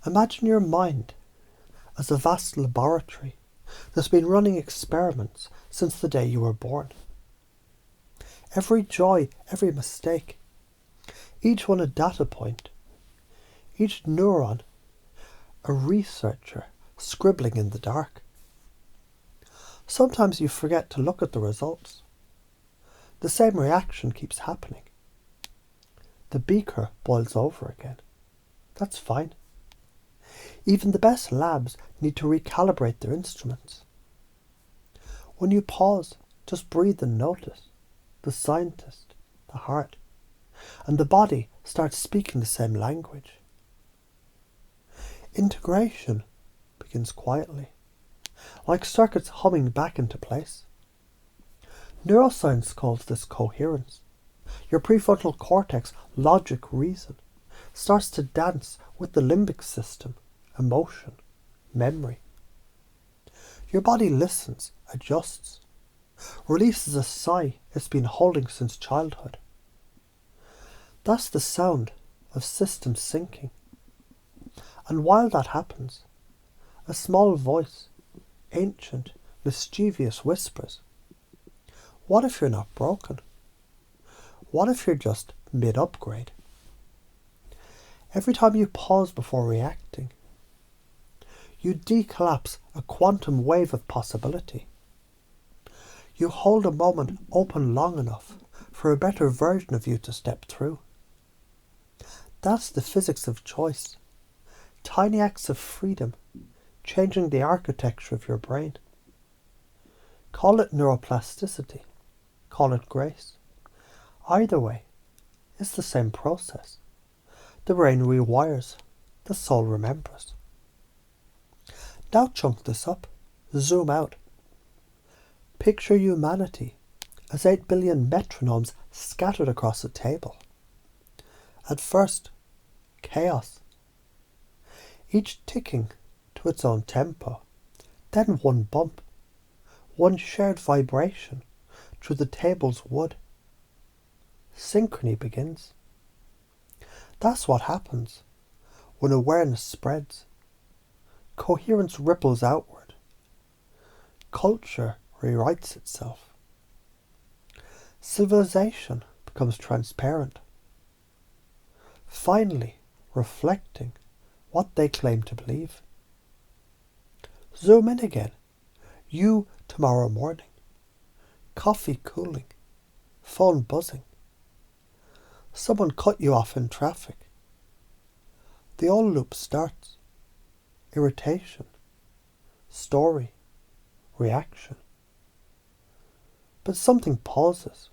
Imagine your mind as a vast laboratory that's been running experiments since the day you were born. Every joy, every mistake, each one a data point, each neuron a researcher scribbling in the dark. Sometimes you forget to look at the results. The same reaction keeps happening. The beaker boils over again. That's fine. Even the best labs need to recalibrate their instruments. When you pause, just breathe and notice. The scientist, the heart, and the body start speaking the same language. Integration begins quietly, like circuits humming back into place. Neuroscience calls this coherence. Your prefrontal cortex, logic, reason, starts to dance with the limbic system, emotion, memory. Your body listens, adjusts, releases a sigh it's been holding since childhood. That's the sound of systems syncing. And while that happens, a small voice, ancient, mischievous, whispers, "What if you're not broken? What if you're just mid-upgrade?" Every time you pause before reacting, you decollapse a quantum wave of possibility. You hold a moment open long enough for a better version of you to step through. That's the physics of choice. Tiny acts of freedom, changing the architecture of your brain. Call it neuroplasticity, call it grace. Either way, it's the same process. The brain rewires, the soul remembers. Now chunk this up, zoom out. Picture humanity as 8 billion metronomes scattered across a table. At first, chaos. Each ticking to its own tempo, then one bump, one shared vibration through the table's wood. Synchrony begins. That's what happens when awareness spreads. Coherence ripples outward. Culture rewrites itself. Civilization becomes transparent. Finally, reflecting what they claim to believe. Zoom in again. You tomorrow morning. Coffee cooling. Phone buzzing. Someone cut you off in traffic. The old loop starts. Irritation. Story. Reaction. But something pauses.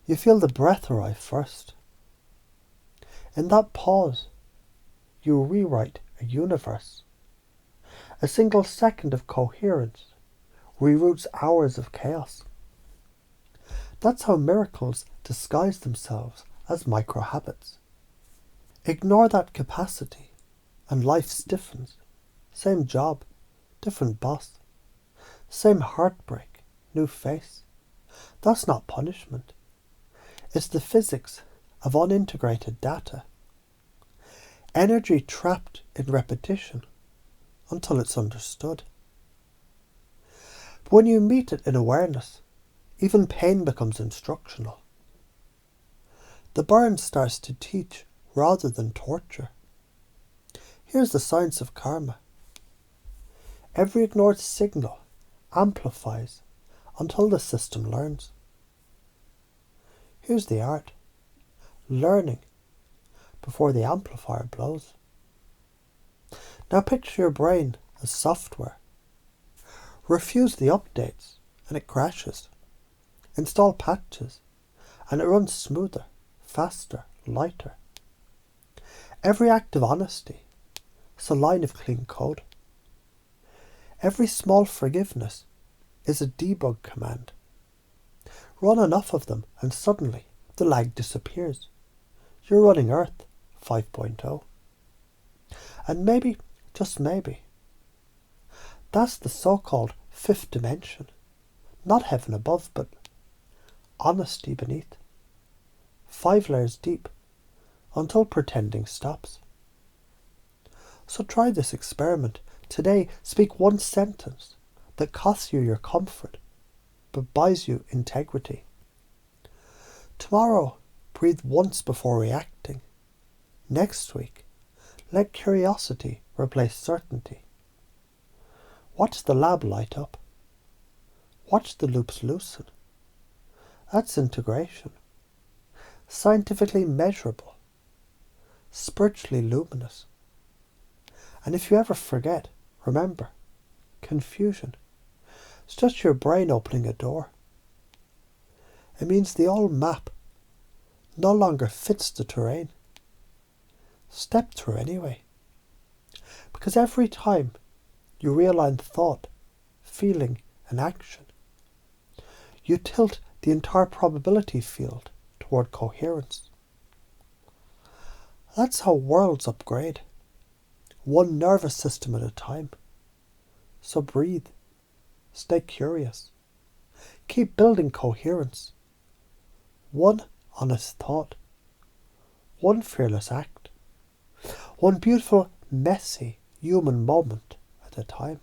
You feel the breath arrive first. In that pause, you rewrite a universe. A single second of coherence reroutes hours of chaos. That's how miracles disguise themselves as micro-habits. Ignore that capacity and life stiffens. Same job, different boss. Same heartbreak, new face. That's not punishment. It's the physics of unintegrated data. Energy trapped in repetition until it's understood. But when you meet it in awareness, even pain becomes instructional. The burn starts to teach rather than torture. Here's the science of karma. Every ignored signal amplifies until the system learns. Here's the art. Learning before the amplifier blows. Now picture your brain as software. Refuse the updates and it crashes. Install patches and it runs smoother, faster, lighter. Every act of honesty is a line of clean code. Every small forgiveness is a debug command. Run enough of them and suddenly the lag disappears. You're running Earth 5.0. And maybe, just maybe, that's the so-called fifth dimension. Not heaven above, but honesty beneath. 5 layers deep, until pretending stops. So try this experiment. Today, speak one sentence that costs you your comfort, but buys you integrity. Tomorrow, breathe once before reacting. Next week, let curiosity replace certainty. Watch the lab light up. Watch the loops loosen. That's integration. Scientifically measurable. Spiritually luminous. And if you ever forget, remember, confusion. It's just your brain opening a door. It means the old map no longer fits the terrain. Step through anyway. Because every time you realign thought, feeling and action, you tilt the entire probability field toward coherence. That's how worlds upgrade, one nervous system at a time. So breathe, stay curious, keep building coherence. One honest thought, one fearless act, one beautiful, messy human moment at a time.